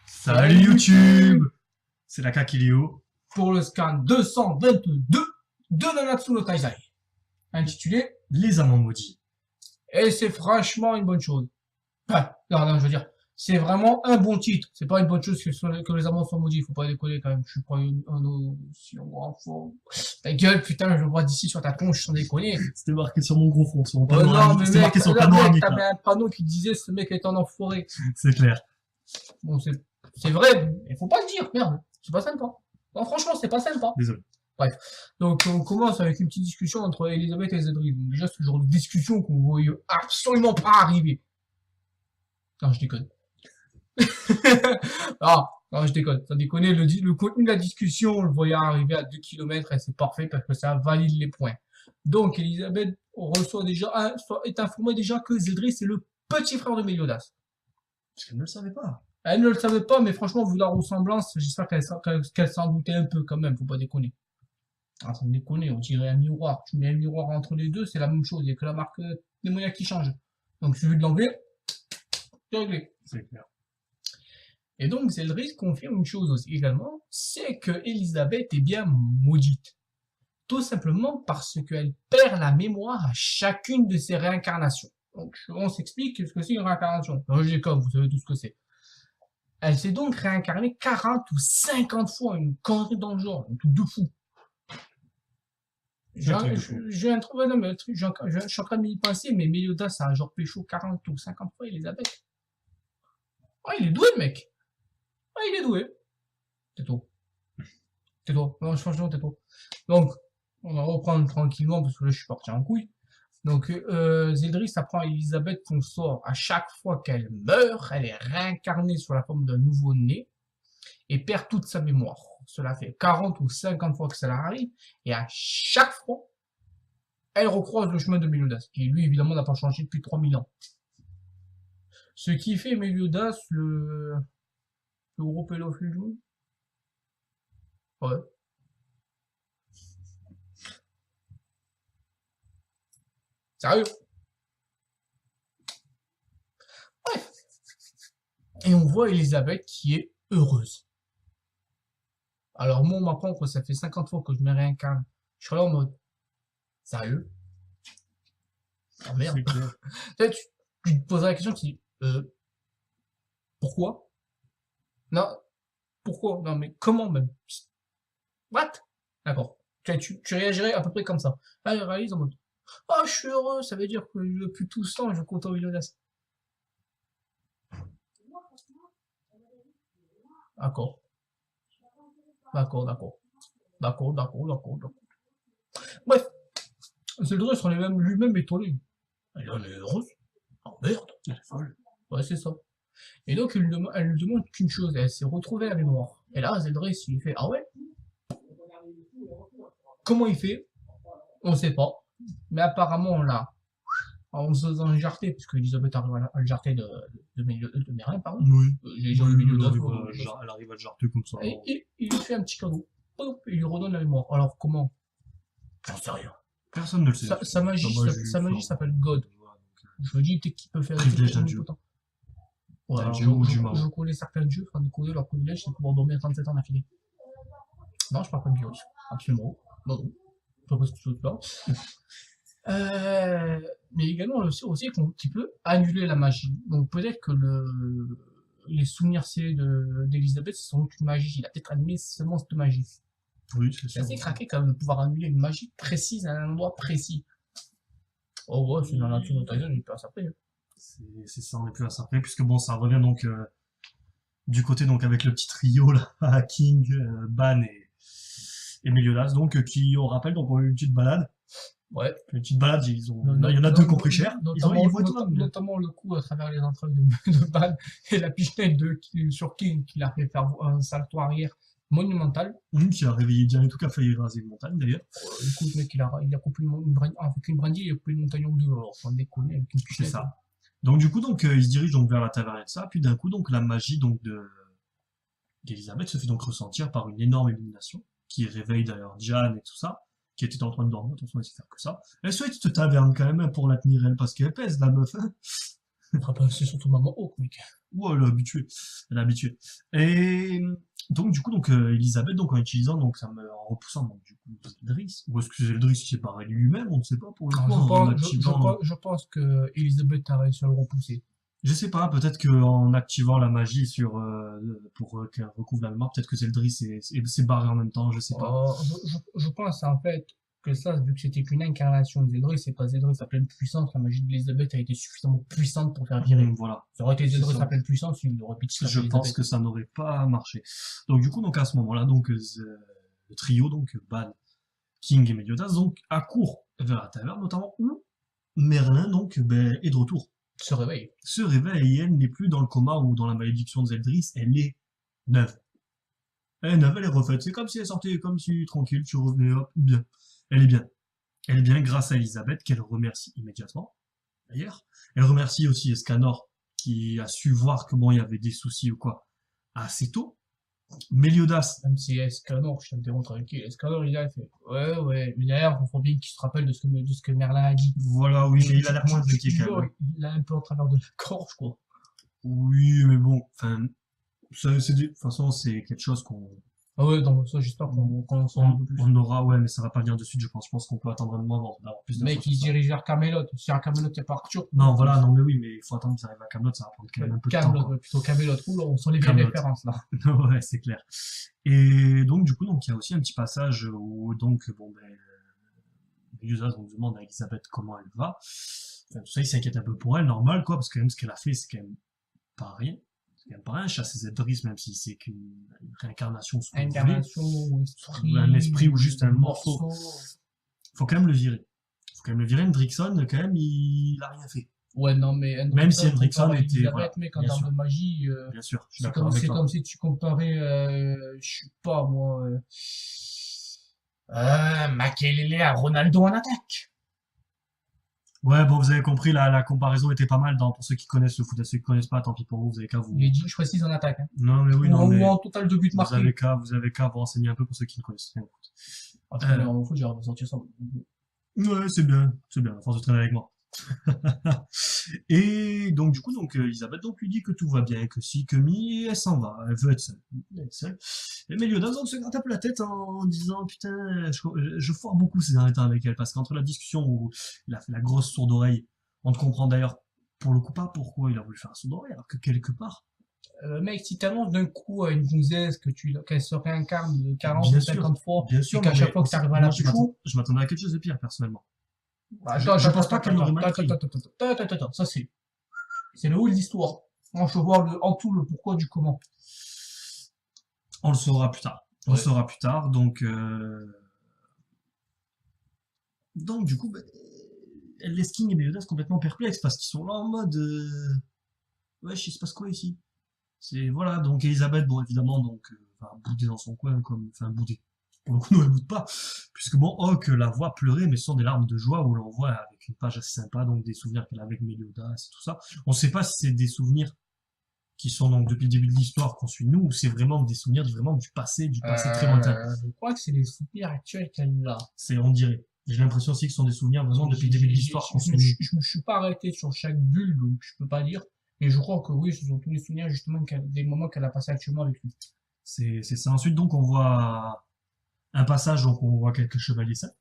Salut YouTube! C'est la Kakilio. Pour le scan 222 de Nanatsu no Taizai, intitulé Les amants maudits. Et c'est franchement une bonne chose. Enfin, non, je veux dire, c'est vraiment un bon titre. C'est pas une bonne chose que les amants sont maudits. Faut pas déconner quand même. Je suis pas un si grand faux. Ta gueule, putain, je le vois d'ici sur ta tronche sans déconner. C'était marqué sur mon gros front, sur mon Oh panneau. non, mais C'était marqué mec, sur le là, panneau mec, amique, t'avais là. un panneau qui disait ce mec est en enfoiré. C'est clair. Bon, c'est vrai, mais faut pas le dire, merde. C'est pas sympa. Non, franchement, c'est pas sympa. Désolé. Bref. Donc, on commence avec une petite discussion entre Elisabeth et Zedric. Donc, déjà, c'est ce genre de discussion qu'on voyait absolument pas arriver. Non, je déconne. Ah, non, je déconne. Ça déconne. Le contenu de la discussion, on le voyait arriver à 2 kilomètres et c'est parfait parce que ça valide les points. Donc, Elisabeth est informée déjà que Zedric c'est le petit frère de Méliodas. Parce qu'elle ne le savait pas. Elle ne le savait pas, mais franchement, vu la ressemblance, j'espère qu'elle s'en doutait un peu quand même, faut pas déconner. Ah, sans déconner, on dirait un miroir. Tu mets un miroir entre les deux, c'est la même chose, il n'y a que la marque démoniaque qui change. Donc, celui de l'anglais, c'est réglé. C'est clair. Et donc, Zeldris confirme une chose aussi également, c'est que Elisabeth est bien maudite. Tout simplement parce qu'elle perd la mémoire à chacune de ses réincarnations. Donc, on s'explique ce que c'est une réincarnation. Logique, vous savez tout ce que c'est. Elle s'est donc réincarnée 40 ou 50 fois, une connerie dans le genre, un truc de fou. Je suis en train de m'y penser, mais Méliodas a genre pécho 40 ou 50 fois Elisabeth. Ah, il est doué, le mec. Ah, il est doué. Tais-toi. Tais-toi. Non, franchement, tais-toi. Donc, on va reprendre tranquillement, parce que là, je suis parti en couille. Donc, Zeldris apprend à Elisabeth qu'on sort à chaque fois qu'elle meurt, elle est réincarnée sous la forme d'un nouveau-né et perd toute sa mémoire. Cela fait 40 ou 50 fois que cela arrive, et à chaque fois, elle recroise le chemin de Méliodas, qui lui, évidemment, n'a pas changé depuis 3000 ans. Ce qui fait Méliodas le gros pédophile. Ouais. Sérieux? Bref. Et on voit Elisabeth qui est heureuse. Alors moi, on m'apprend que ça fait 50 fois que je me réincarne. Je serais là en mode, sérieux? Oh merde. Tu te poserais la question, tu dis, pourquoi? Non, pourquoi? Non, mais comment même? What? D'accord. Tu réagirais à peu près comme ça. Là, elle réalise en mode, oh, je suis heureux, ça veut dire que depuis tout ce temps, je compte au Méliodas. D'accord. D'accord. Bref, c'est le sur lui-même étonné. Elle en est heureuse. Oh merde. Elle est folle. Ouais, c'est ça. Et donc, elle lui demande qu'une chose, elle s'est retrouvée la mémoire. Et là, Zeldris, il fait, ah ouais? Comment il fait? On sait pas. Mais apparemment, on l'a, en se faisant jarter, puisque Elisabeth arrive à le jarter de Mérin, pardon. Oui. J'ai le milieu de Elle arrive à le jarter comme ça. Et il lui fait un petit cadeau. Hop, il lui redonne la mémoire. Alors, comment? J'en sais rien. Personne ne le sait. Sa magie s'appelle God. Je me dis peut-être qu'il peut faire des privilège d'un dieu. Ouais, alors, je connais certains dieux, enfin, de connaître leur privilège, c'est de pouvoir dormir 37 ans d'affilée. Non, je parle pas de biologie. Absolument. Non. Je sais pas ce que tu veux là. Mais également, on sait aussi qu'il peut annuler la magie. Donc, peut-être que les souvenirs d'Elisabeth, c'est sans doute une magie. Il a peut-être annulé seulement cette magie. Oui, c'est sûr. C'est assez craqué quand même de pouvoir annuler une magie précise à un endroit précis. Oh ouais, c'est dans la nature de Tyson, il peut après. C'est ça, on est plus à ça après, puisque bon, ça revient donc du côté donc avec le petit trio là, King, Ban et Méliodas, donc qui, on rappelle, donc ont eu une petite balade. Ouais. Une petite balade, il y en a deux qui ont pris cher. Notamment le coup à travers les entrailles de Ban et la pichenette sur King qui l'a fait faire un salto arrière monumental. Qui a réveillé bien et tout, qui a failli raser une montagne d'ailleurs. Écoute, le mec, il a coupé avec une brindille, il a coupé une montagne en deux, alors sans déconner avec une pichenette. C'est ça. Donc du coup, donc il se dirige donc vers la taverne et ça, puis d'un coup, donc la magie donc d'Elisabeth se fait donc ressentir par une énorme illumination, qui réveille d'ailleurs Diane et tout ça, qui était en train de dormir, attention à faire que ça. Elle souhaite cette taverne quand même pour la tenir elle, parce qu'elle pèse la meuf. Hein. Ah bah, c'est surtout Maman Hawk, mec. Ouais, elle est habituée. Elle est habituée. Et donc, du coup, donc, Elisabeth, donc, en utilisant, donc, en repoussant, donc, du coup, Zeldris, ou est-ce que Zeldris s'est barré lui-même, on ne sait pas, pour le Alors, coup, en activant, je pense que Elisabeth a réussi à le repousser. je sais pas, peut-être qu'en activant la magie sur, pour qu'elle recouvre la mémoire, peut-être que Zeldris s'est barré en même temps, je sais pas. Je pense en fait que ça, vu que c'était qu'une incarnation de Zeldris, c'est pas Zeldris à pleine puissance, la magie d'Elisabeth a été suffisamment puissante pour faire virer. Voilà. Ça aurait été C'est Zeldris ça. à pleine puissance, il aurait pu Je taper pense Elisabeth. que ça n'aurait pas marché. Donc, du coup, donc, à ce moment-là, donc, le trio, donc, Ban, King et Meliodas, donc, accourt vers la taverne, notamment où Merlin, donc, ben, est de retour. Se réveille. Se réveille et elle n'est plus dans le coma ou dans la malédiction de Zeldris, elle est neuve. Elle est neuve, elle est refaite. C'est comme si elle sortait, comme si tranquille, tu revenais, hop, bien. Elle est bien. Elle est bien grâce à Elisabeth, qu'elle remercie immédiatement, d'ailleurs. Elle remercie aussi Escanor, qui a su voir que bon, il y avait des soucis ou quoi, assez tôt. Meliodas, Même si Escanor, je t'interromps tranquille, Escanor, il a fait, ouais, mais d'ailleurs, il faut bien qu'il se rappelle de ce que Merlin a dit. voilà, oui, mais il a l'air moins inquiet Tu quand vois, même. il a un peu en travers de la gorge, quoi. Oui, mais bon, enfin, de toute façon, c'est quelque chose qu'on Ah ouais, donc ça, j'espère qu'on en saura un peu plus. on aura, ouais, mais ça va pas venir de suite, je pense. Je pense qu'on peut attendre un moment avant d'avoir plus Le d'infos mec, sur il se ça. dirige vers Camelot. Si à Camelot, il n'y a pas Arthur. Non, voilà, non, mais oui, mais il faut attendre qu'ils arrivent à Camelot, ça va prendre quand même un peu de temps, Camelot, quoi. ouais, plutôt Camelot. Oula, on sent les vieilles Camelot. références, là. Ouais, c'est clair. Et donc, du coup, donc, il y a aussi un petit passage où, donc, bon, ben, Médusa donc demande à Elisabeth comment elle va. Enfin, tout ça, il s'inquiète un peu pour elle, normal, quoi, parce que même ce qu'elle a fait, c'est quand même pas rien. C'est quand même pas rien, chasser Zeldris, même si c'est qu'une réincarnation, ce que vous voulez. Incarnation, ou esprit. Un esprit ou juste un morceau. morceau. Faut quand même le virer. Faut quand même le virer. Hendrickson, quand même, il a rien fait. Ouais, non, mais Même si Hendrickson comparé à était, Elisabeth, voilà, mec, en bien termes sûr, de magie, bien sûr, je suis d'accord avec c'est toi. comme si tu comparais, je sais pas, moi, Makelele à Ronaldo en attaque. Ouais, bon, vous avez compris, la comparaison était pas mal pour ceux qui connaissent le foot. À ceux qui connaissent pas, tant pis pour vous, vous avez qu'à vous. Il est dit, je précise en attaque, hein. Non, mais oui, non, Ou mais en total de buts marqués. vous avez qu'à vous renseigner un peu pour ceux qui ne connaissent rien au foot. Entraîneur au foot, j'ai ressorti ça. Ouais, c'est bien, à force de traîner avec moi. Et donc, du coup, donc, Elisabeth donc, lui dit que tout va bien, que si, que mi, et elle s'en va. Elle veut être seule. Elle est seule. Et Meliodas donc se gratte un peu la tête en disant, putain, je foire beaucoup ces derniers temps avec elle, parce qu'entre la discussion où il a fait la grosse sourde oreille, on ne comprend d'ailleurs, pour le coup, pas pourquoi il a voulu faire un sourde oreille, alors que quelque part, Mec, si t'annonces d'un coup à une gonzesse qu'elle se réincarne de 40 bien ou sûr, 50 fois, bien et sûr, qu'à non, chaque mais fois que t'arrives à la pécho, je m'attendais à quelque chose de pire, personnellement. Je attends, pense pas qu'elle n'aurait mal pris. attends, ça c'est le haut de l'histoire. Moi, je veux voir en tout le pourquoi du comment. On le saura plus tard. On le Ouais. saura plus tard, donc du coup, bah, elle laisse King et Meliodas complètement perplexes parce qu'ils sont là en mode wesh, il se passe quoi ici? C'est voilà, donc Elisabeth, bon évidemment, donc va bouder dans son coin comme enfin bouder. Pour le coup, non, elle boude pas, puisque bon, Hawk la voit pleurer, mais ce sont des larmes de joie où l'on voit avec une page assez sympa, donc des souvenirs qu'elle a avec Meliodas et tout ça. On sait pas si c'est des souvenirs qui sont donc depuis le début de l'histoire qu'on suit nous, ou c'est vraiment des souvenirs vraiment du passé très lointain. Je crois que c'est les souvenirs actuels qu'elle a. C'est, on dirait. J'ai l'impression aussi que ce sont des souvenirs vraiment depuis le début de l'histoire qu'on suit nous. Je me suis pas arrêté sur chaque bulle, donc je peux pas dire. Mais je crois que oui, ce sont tous les souvenirs justement des moments qu'elle a passé actuellement avec lui. C'est ça. Ensuite, donc, on voit un passage, donc on voit quelques chevaliers saints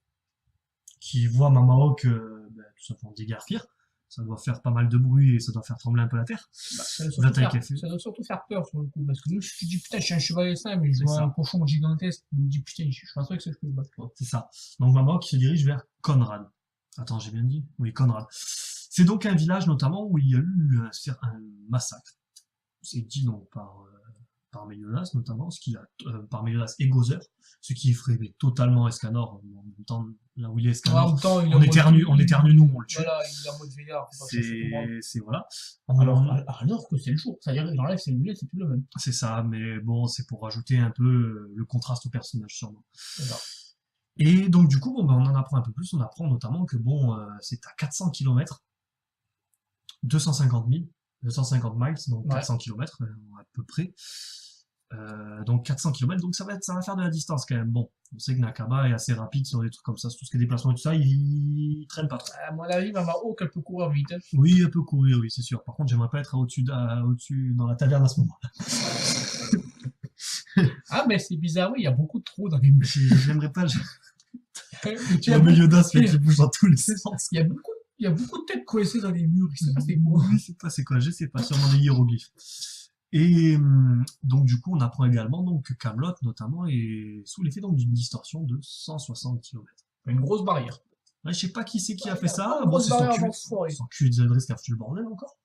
qui voient Mama Hawk tout simplement déguerpir. Ça doit faire pas mal de bruit et ça doit faire trembler un peu la terre. Bah, ça doit surtout faire peur sur le coup, parce que nous, je te dis putain, je suis un chevalier saint, mais je vois un cochon gigantesque, je me dis putain, je pensais que ça je peux le battre. C'est ça. Donc Mama Hawk se dirige vers Conrad. Attends, j'ai bien dit? Oui, Conrad. C'est donc un village notamment où il y a eu un massacre. C'est dit donc par Meliodas notamment, par Meliodas et Gozer, ce qui effraie totalement Escanor. En même temps, là où il est Escanor, En même temps, on éternue, nous, on le tue. Voilà, il est en mode veillard. C'est voilà. Alors que c'est le jour, c'est-à-dire qu'il enlève ses lunettes, c'est plus le même. C'est ça, mais bon, c'est pour rajouter un peu le contraste au personnage sûrement. Voilà. Et donc du coup, bon, ben, on en apprend un peu plus. On apprend notamment que bon, c'est à 400 km, 250 miles, donc 400 km à peu près, Donc 400 km, donc ça va faire de la distance quand même. Bon, on sait que Nakaba est assez rapide sur des trucs comme ça, sur tout ce qui est déplacement et tout ça, il traîne pas trop. À mon avis, Mamao, qu'elle peut courir vite. Hein. Oui, elle peut courir, oui, c'est sûr. Par contre, j'aimerais pas être au-dessus dans la taverne à ce moment. Ah, mais c'est bizarre, oui, il y a beaucoup de trous dans les murs. J'aimerais pas. Il y Le a milieu d'as beaucoup- qui bouge dans tous les sens. il y a beaucoup de têtes coincées dans les murs, je sais pas c'est quoi. Oui, c'est quoi, je sais pas, sûrement des hiéroglyphes. Et donc du coup, on apprend également donc que Camelot notamment est sous l'effet donc d'une distorsion de 160 km. Une grosse barrière. Ouais, je sais pas qui c'est qui a Ouais, fait il y a ça. pas de Bon, grosse c'est son barrière cul. dans ce forêt. Son cul Zeldris qui a foutu le bordel encore.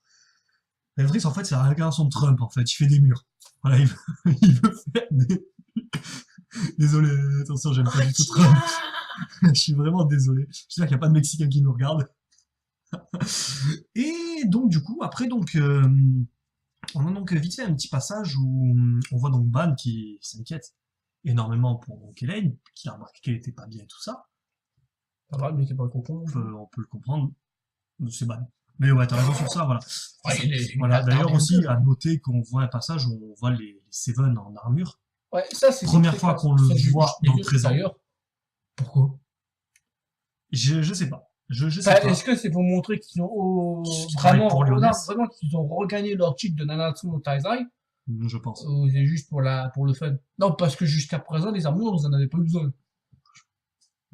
Zeldris, en fait, c'est la réincarnation de Trump, en fait. Il fait des murs. Voilà, il veut faire des... Désolé, attention, j'aime pas du tout Trump. Je suis vraiment désolé. J'espère qu'il n'y a pas de Mexicains qui nous regardent. Et donc, du coup, après, donc, on a donc vite fait un petit passage où on voit donc Ban qui s'inquiète énormément pour donc Elaine, qui a remarqué qu'elle était pas bien et tout ça. Ça va, mais c'est pas trop con. On peut le comprendre. C'est Ban. Mais ouais, t'as raison sur ça, voilà. Ouais, Voilà, il a d'ailleurs tardé un aussi, peu. à noter qu'on voit un passage où on voit les Seven en armure. Ouais, ça, c'est Première des fois trucs, qu'on ça, le je- voit je dans le dégueule, présent. D'ailleurs, pourquoi? Je sais pas. Je sais Enfin, pas. est-ce que c'est pour montrer qu'ils ont Qu'ils travaillent pour Lyonès. vraiment qu'ils ont regagné leur titre de Nanatsu no Taizai, Je pense. ou c'est juste pour le fun? Non, parce que jusqu'à présent, les armures, vous en avez pas eu besoin.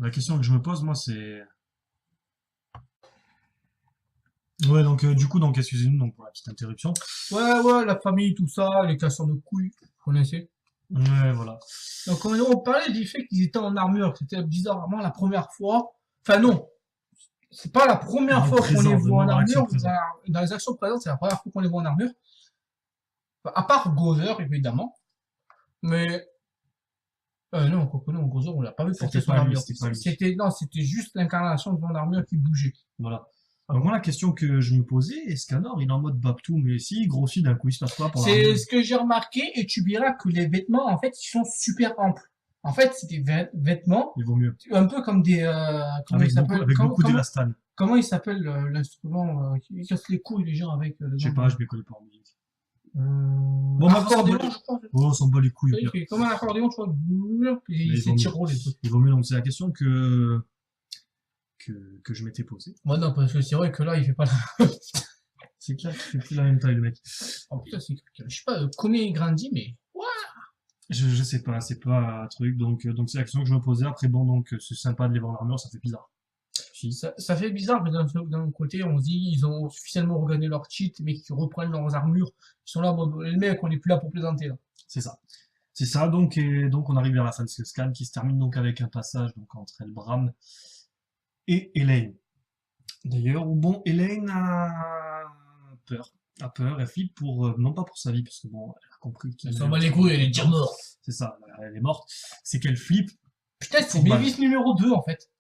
La question que je me pose, moi, c'est... Ouais, donc, du coup, donc, excusez-nous donc, pour la petite interruption. Ouais, la famille, tout ça, les casseurs de couilles, vous connaissez? Ouais, voilà. Donc, on parlait du fait qu'ils étaient en armure, que c'était bizarrement la première fois. Enfin, non. C'est pas la première Dans le fois qu'on présent, les voit en vraiment, dans l'action armure. présente. Dans les actions présentes, c'est la première fois qu'on les voit en armure. Enfin, à part Gozer, évidemment. Mais, non, quoique non, Gozer, on l'a pas vu porter C'était son pas lui, armure. c'était pas lui. C'était juste l'incarnation de son armure qui bougeait. Voilà. Donc, moi, la question que je me posais, est-ce qu'Anor, il est en mode Babtou, mais si il grossit d'un coup, il se passe quoi pour C'est l'armure? ce que j'ai remarqué, et tu verras que les vêtements, en fait, ils sont super amples. En fait, c'est des vêtements, Il vaut mieux. un peu comme des, comment il s'appelle, Avec beaucoup d'élastane. comment il s'appelle l'instrument qui casse les couilles les gens avec le Je sais pas, je m'y connais pas en musique. bon, bah, accordéon, on je crois. Oh, on s'en bat les couilles, au Oui, pire. c'est comme un accordéon, tu vois, puis Mais il ils vont s'étire les trucs. Il vaut mieux, donc c'est la question que je m'étais posée. Moi, non, parce que c'est vrai que là, il fait pas la... C'est clair qu'il fait plus la même taille, le mec. Oh putain, je sais pas combien il grandit, mais... Je sais pas, c'est pas un truc, donc c'est la question que je me posais. Après, bon, donc, c'est sympa de les voir en armure, ça fait bizarre. Si. Ça fait bizarre, mais d'un côté, on se dit, ils ont officiellement regagné leur cheat, mais qu'ils reprennent leurs armures. Ils sont là, bon, les mecs, on est plus là pour plaisanter, là. C'est ça. C'est ça, donc, et donc on arrive vers la fin de ce scan qui se termine donc avec un passage donc, entre Elbram et Elaine. D'ailleurs, où bon, Elaine a peur, elle flippe pour, non pas pour sa vie, parce que bon, elle a compris qu'il Elle s'en bat les couilles, elle est déjà morte. C'est ça, elle est morte. C'est qu'elle flippe. Putain, c'est Pour Mavis numéro 2, en fait.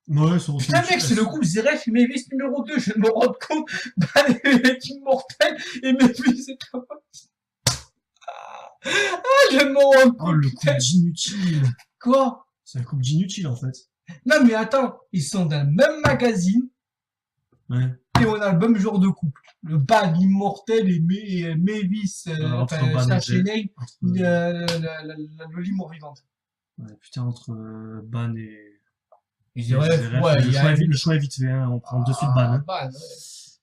Ouais, Putain, mec, c'est le couple Zeref et Mavis numéro 2, je viens de me rendre compte. Ban est immortel et Mavis est un... je viens de me rendre Oh, compte, le putain. couple d'inutile. Quoi? C'est un couple d'inutile, en fait. Non, mais attends, ils sont dans le même magazine Ouais. et on a le même genre de couple. Le Ban immortel et Mavis, Entre enfin, Ban et slash Jet. Elaine, Entre, le lit mort-vivante. ouais, putain, entre Ban et... Et Zeref, Zeref, ouais, il y a... le choix est vite fait, hein. On prend de suite Ban. Hein. Ban, ouais.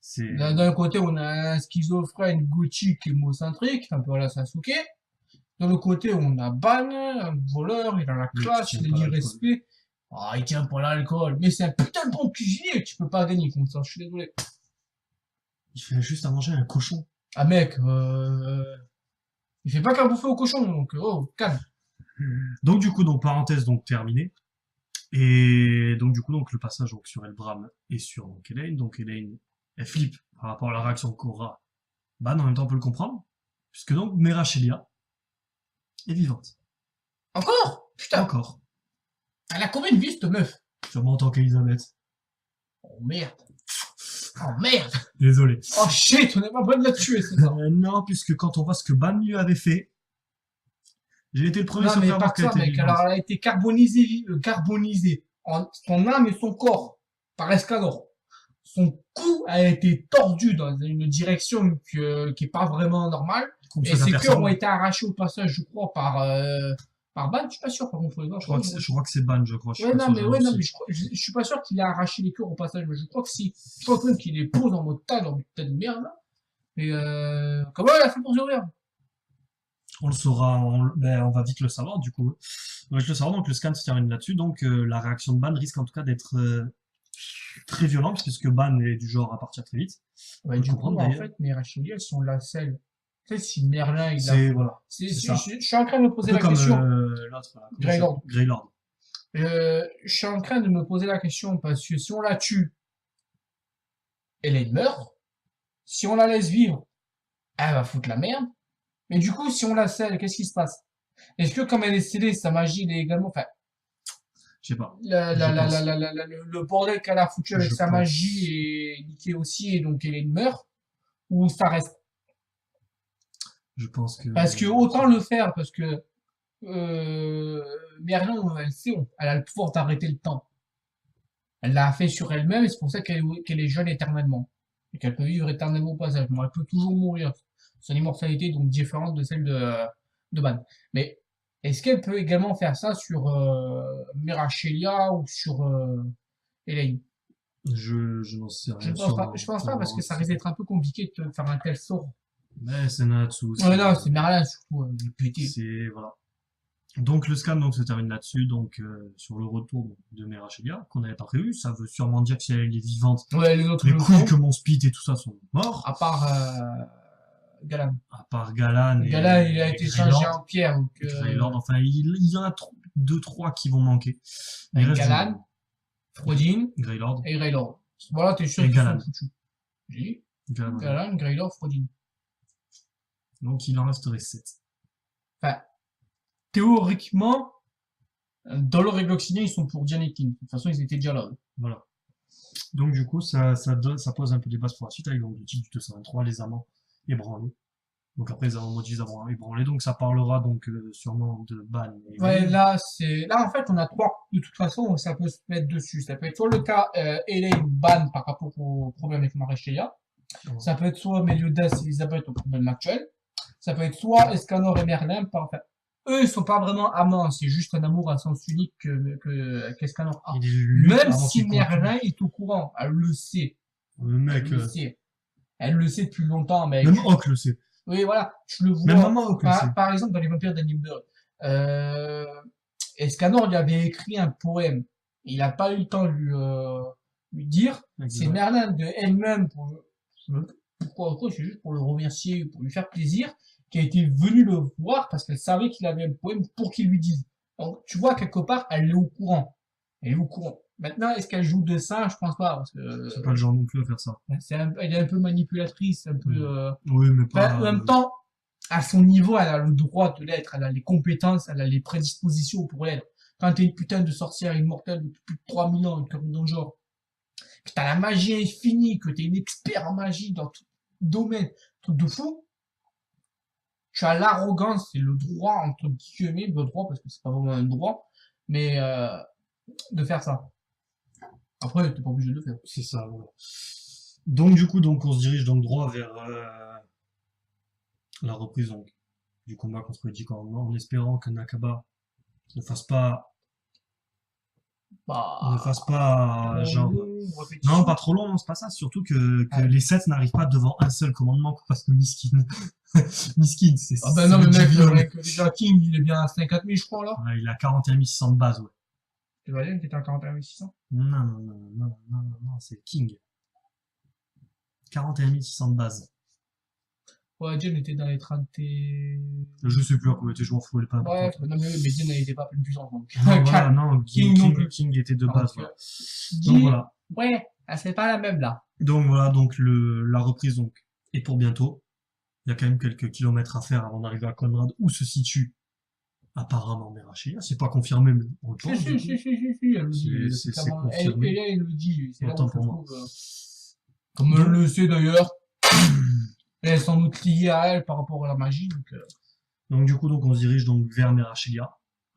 C'est... D'un côté, on a un schizophrène gothique émocentrique, un peu à la Sasuke. De l'autre côté, on a Ban, un voleur, il a la Mais classe, qui il tient a pas l'irrespect. Ah, il tient pas l'alcool. Mais c'est un putain de bon cuisinier, tu peux pas gagner contre ça, je suis désolé. Il fait juste à manger un cochon. Ah mec, il fait pas qu'à bouffer au cochon, donc oh, calme. Donc du coup, donc parenthèse donc terminée. Et donc du coup, donc le passage donc, sur Elbram et sur donc, Elaine. Donc Elaine, elle flippe par rapport à la réaction de Korra. Ban en même temps on peut le comprendre. Puisque donc Merachelia est vivante. Encore? Putain, Encore. elle a combien de vies, cette meuf? Sûrement en tant qu'Elisabeth. Oh merde. Oh merde. Désolé. Oh shit, on n'est pas prêt de la tuer, c'est ça. Non, puisque quand on voit ce que Ban lui avait fait, j'ai été le premier Non, sur mais faire pas voir que qu'elle ça, était mec. vivante. Alors, elle a été carbonisée. Son âme et son corps par Escador. Son cou a été tordu dans une direction qui est pas vraiment normale. qu'on Et souhaite à ces cœurs personne. ont été arrachés au passage, je crois, par Ban, je suis pas sûr, par contre, Je crois que c'est ban, je crois. Je suis ouais, pas non, sûr, mais, j'ai ouais, non, mais aussi. je suis pas sûr qu'il a arraché les cœurs au passage, mais je crois que si. Je pense même qu'il les pose en mode tas, dans tas de merde, là. Et, comment il a fait pour survivre? On le saura, on va vite le savoir, du coup. On va vite le savoir, donc le scan se termine là-dessus. Donc, la réaction de ban risque en tout cas d'être très violente, puisque ban est du genre à partir très vite. Ouais, On peut du coup, comprendre en d'ailleurs. fait, mes Racheli, elles sont la selle. Tu sais, si Merlin, il a. C'est, voilà, C'est, c'est c'est- ça. je suis en train de me Un poser peu la comme question. l'autre, là, comment il s'appelle Greylord. Greylord. Je suis en train de me poser la question parce que si on la tue, elle meurt. Si on la laisse vivre, elle va foutre la merde. Mais du coup, si on la scelle, qu'est-ce qui se passe? Est-ce que comme elle est scellée, sa magie, elle est également, enfin, Je sais pas. la, Je la, la, pense. la, la, la- le bordel qu'elle a foutu avec Je sa pense. magie est niqué aussi et donc elle meurt, ou ça reste? Je pense que... Parce que autant le faire, parce que Merlin, elle sait, elle a le pouvoir d'arrêter le temps. Elle l'a fait sur elle-même et c'est pour ça qu'elle est jeune éternellement. Et qu'elle peut vivre éternellement au passage. Bon, elle peut toujours mourir. Son immortalité est donc différente de celle de Ban. Mais est-ce qu'elle peut également faire ça sur Mirachelia ou sur Elaine? Je n'en sais rien, Je sûrement. pense pas parce que ça risque d'être un peu compliqué de faire un tel sort. Mais c'est Natsu, Ouais, non, c'est Merlin surtout, il est pété. c'est, voilà. Donc le scan donc se termine là-dessus, donc sur le retour de Merachelia, qu'on n'avait pas prévu. Ça veut sûrement dire que si elle est vivante, Ouais, les autres les le couilles font, que mon speed et tout ça sont morts, à part Galan. à part Galan Galan, il a et été changé Greylord. en pierre, donc Greylord, enfin il y en a deux, trois qui vont manquer. Mais il reste du Galan, Frodin Greylord et Greylord. Voilà, t'es sûr et qu'ils Galan. sont foutus. J'ai dit Galan. Galan, Greylord, Frodin. Donc il en resterait 7. Enfin, théoriquement, dans leur règle occidentale, ils sont pour Diane et King. De toute façon, ils étaient déjà là. Voilà. Donc du coup ça pose un peu des bases pour la suite avec donc, le titre du 223, les amants ébranlés. Donc après les amants maudits, les amants ébranlés. Donc ça parlera donc sûrement de Ban et Ouais, Elaine. là, en fait, on a trois. De toute façon, ça peut se mettre dessus. Ça peut être soit le cas, Elaine Ban par rapport au problème avec Maréchia. Ça peut être soit Meliodas et Elisabeth au problème actuel. Ça peut être soit Escanor et Merlin enfin, eux, ils sont pas vraiment amants, c'est juste un amour à sens unique qu'Escanor a. Il est lui Même avant si qu'il compte tout. Merlin est au courant, elle le sait. Le mec, Elle le sait. Elle le sait depuis longtemps, mais même Hawk le sait. oui, voilà, je le Même vois. maman Hawk le sait. Par exemple, dans les vampires d'Animberg, euh, Escanor lui avait écrit un poème. Il n'a pas eu le temps de lui dire. C'est Exact. Merlin de elle-même, pourquoi, c'est juste pour le remercier, pour lui faire plaisir, qui a été venu le voir parce qu'elle savait qu'il avait un poème pour qu'il lui dise. Donc, tu vois, quelque part, elle est au courant. Elle est au courant. Maintenant, est-ce qu'elle joue de ça? Je pense pas, parce que C'est pas le genre non plus à faire ça. elle est un peu manipulatrice, un peu. Oui, mais Enfin, pas. en même temps, à son niveau, elle a le droit de l'être, elle a les compétences, elle a les prédispositions pour l'être. Quand t'es une putain de sorcière immortelle depuis plus de 3000 ans, comme dans le genre, que t'as la magie infinie, que t'es une expert en magie dans tout domaine, truc de fou, tu as l'arrogance et le droit, entre guillemets, le droit, parce que c'est pas vraiment un droit, mais de faire ça. Après, t'es pas obligé de le faire. C'est ça, voilà. Donc du coup, donc on se dirige donc droit vers la reprise donc, du combat contre les 10 commandements, en espérant que Nakaba ne fasse pas Bah, genre répétition. non pas trop long, non, c'est pas ça, surtout que les 7 n'arrivent pas devant un seul commandement quoi, parce que Miskin Miskin c'est Ah ben non, le mais mec, dieu. déjà King, il est bien à 50 000, je crois, là. Ouais, il a 41 600 de base, ouais. Tu vas dire qu'il était à 41 600? Non, c'est King. 41 600 de base. Ouais, Jen était dans les 30 et... Je sais plus à quoi était, je m'en fous, elle est pas Ouais, importante. non, mais Jen, elle était pas pleine puissance, donc. Non, voilà, non, King non plus. King était de base, voilà. Dis, Donc voilà. ouais, c'est pas la même, là. Donc voilà, donc la reprise donc est pour bientôt. Il y a quand même quelques kilomètres à faire avant d'arriver à Conrad, où se situe apparemment Merachia. C'est pas confirmé, mais on le pense. Si, elle le dit. C'est clairement. confirmé. Elle le dit. C'est là où Autant on se pour moi. trouve. Comme elle le sait d'ailleurs. Elle est sans doute liée à elle par rapport à la magie, donc. Donc du coup, donc on se dirige donc vers Merachelia.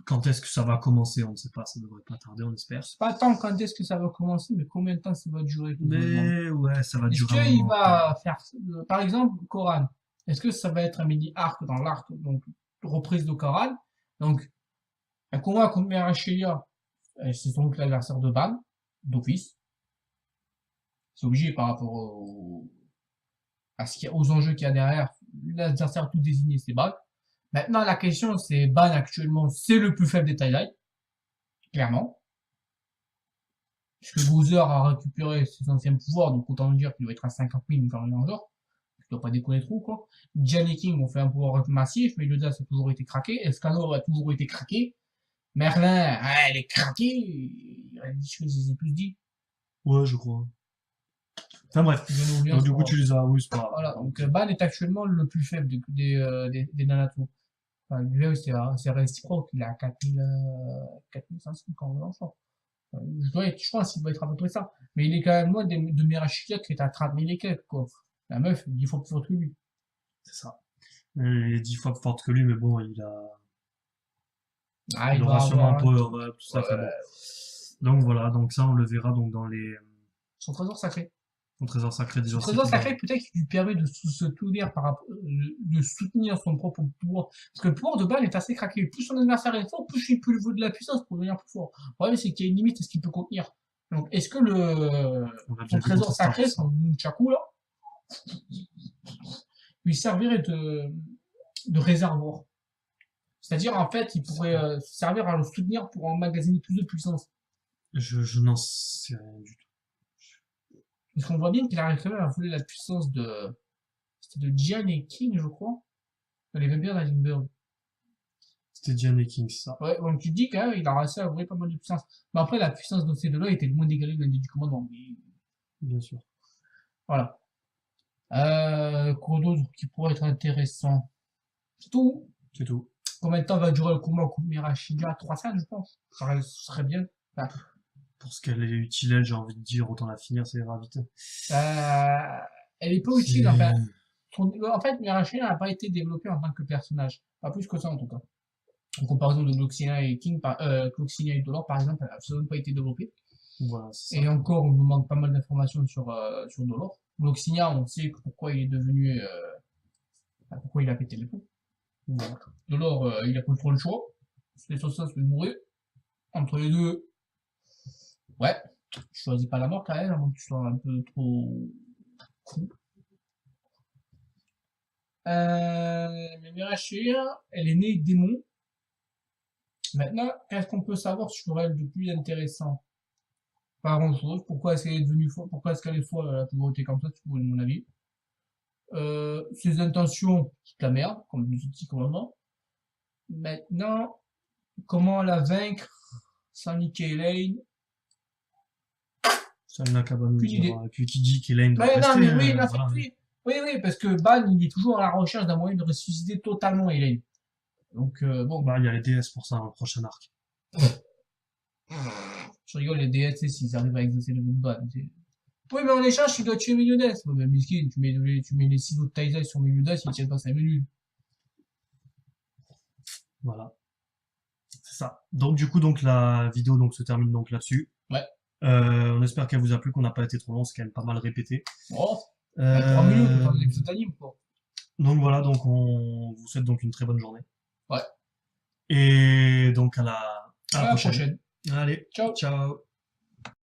Quand est-ce que ça va commencer? On ne sait pas, ça devrait pas tarder, on espère. C'est pas tant quand est-ce que ça va commencer, mais combien de temps ça va durer. Mais ouais, ça va Est-ce durer un qu'il moment. va faire, par exemple, Coran, Est-ce que ça va être un mini-arc dans l'arc, donc reprise de Karan? Donc, un combat contre Merachelia, c'est donc l'adversaire de Ban, d'office. C'est obligé par rapport à aux enjeux qu'il y a derrière. L'adversaire tout désigné, c'est Ban. Maintenant, la question, c'est Ban actuellement, c'est le plus faible des Thailand, clairement. Puisque Bowser a récupéré ses anciens pouvoirs, donc autant dire qu'il doit être à 50 000 quand même en genre. Je dois pas déconner trop, quoi. Jan et King ont fait un pouvoir massif, mais Yoda, ça a toujours été craqué. Escanor a toujours été craqué. Merlin, elle est craquée. Il a dit, je les ai tous dit. Ouais, je crois. Enfin bref. Donc du coup, tu les as, oui, c'est pas grave. Voilà, donc Ban est actuellement le plus faible des Nanato. Enfin, lui, c'est réciproque, il a 4500 quand on l'enfant. Je pense qu'il doit être à peu près ça. Mais il est quand même loin de Mirachilia qui est à 30 000 et quelques, quoi. La meuf, 10 fois plus forte que lui. C'est ça. Elle est 10 fois plus forte que lui, mais bon, il Ah, il aura doit sûrement un avoir power-up, tout ça, ouais, fait bon. Donc voilà, donc ça, on le verra donc dans son trésor sacré. son trésor sacré Son diversité. trésor sacré, peut-être qu'il lui permet de se soutenir par rapport, de soutenir son propre pouvoir. Parce que le pouvoir de Ban est assez craqué. Plus son adversaire est fort, plus il peut lui de la puissance pour devenir plus fort. Le problème, c'est qu'il y a une limite à ce qu'il peut contenir. Donc, est-ce que son trésor sacré, son Nunchaku, là, lui servirait de réservoir? C'est-à-dire, en fait, il pourrait servir à le soutenir pour emmagasiner plus de puissance. Je n'en sais rien du tout. Parce qu'on voit bien qu'il arrive quand même à voler la puissance c'était de Jian et King, je crois. Les vampires d'Allenberg. C'était Jan et King, ça. Ouais, donc tu te dis quand même, il a réussi à voler pas mal de puissance. Mais après, la puissance de ces deux-là était le moins égalée de du commandement. Mais... Bien sûr. Voilà. Quoi d'autre qui pourrait être intéressant? C'est tout. C'est tout. Combien de temps va durer le combat contre Mirachilia? 3 semaines, je pense. Ça serait bien. Enfin, pour ce qu'elle est utile, j'ai envie de dire, autant la finir, ça ira vite. elle est pas utile, enfin. En fait, Mirachilia n'a pas été développé en tant que personnage. Pas plus que ça, en tout cas. En comparaison de Gloxinia et King, Gloxinia et Dolor, par exemple, elle n'a absolument pas été développée. Voilà, et encore, on nous manque pas mal d'informations sur Dolor. Gloxinia, on sait pourquoi il est devenu, pourquoi il a pété le coup. Voilà. Dolor, il a pas trop le choix. C'était soit ça, soit mourir. Entre les deux, ouais, je choisis pas la mort quand même, avant que tu sois un peu trop con. Mais Mirachilia, elle est née démon. Maintenant, qu'est-ce qu'on peut savoir sur elle de plus intéressant? Pas grand chose. Pourquoi est-ce qu'elle est devenue folle? Pourquoi est-ce qu'elle est folle? Elle a toujours été comme ça, tu vois, de mon avis. Ses intentions, c'est la merde, comme je dis commandement. Maintenant, comment la vaincre sans niquer Elaine? Ça n'a qu'à nous dire. Et puis qui dit qu'Elaine doit rester, non, mais oui, voilà. oui, parce que Ban, il est toujours à la recherche d'un moyen de ressusciter totalement Elaine. Donc, bon. Bah, il y a les DS pour ça dans le prochain arc. Je rigole, les DS, s'ils arrivent à exaucer le but de Ban. Oui, mais en échange, tu dois tuer Meliodas. Ouais, mais miskin, tu mets les ciseaux de Taizai sur Meliodas, il tient pas 5 minutes. Voilà. C'est ça. Donc, du coup, donc, la vidéo, donc, se termine donc là-dessus. Ouais. On espère qu'elle vous a plu, qu'on n'a pas été trop long, c'est quand même pas mal répété. Oh. 3 minutes, autant d'épisode d'anime, quoi. Donc voilà, donc on vous souhaite donc une très bonne journée. Ouais. Et donc à la prochaine. Allez, ciao.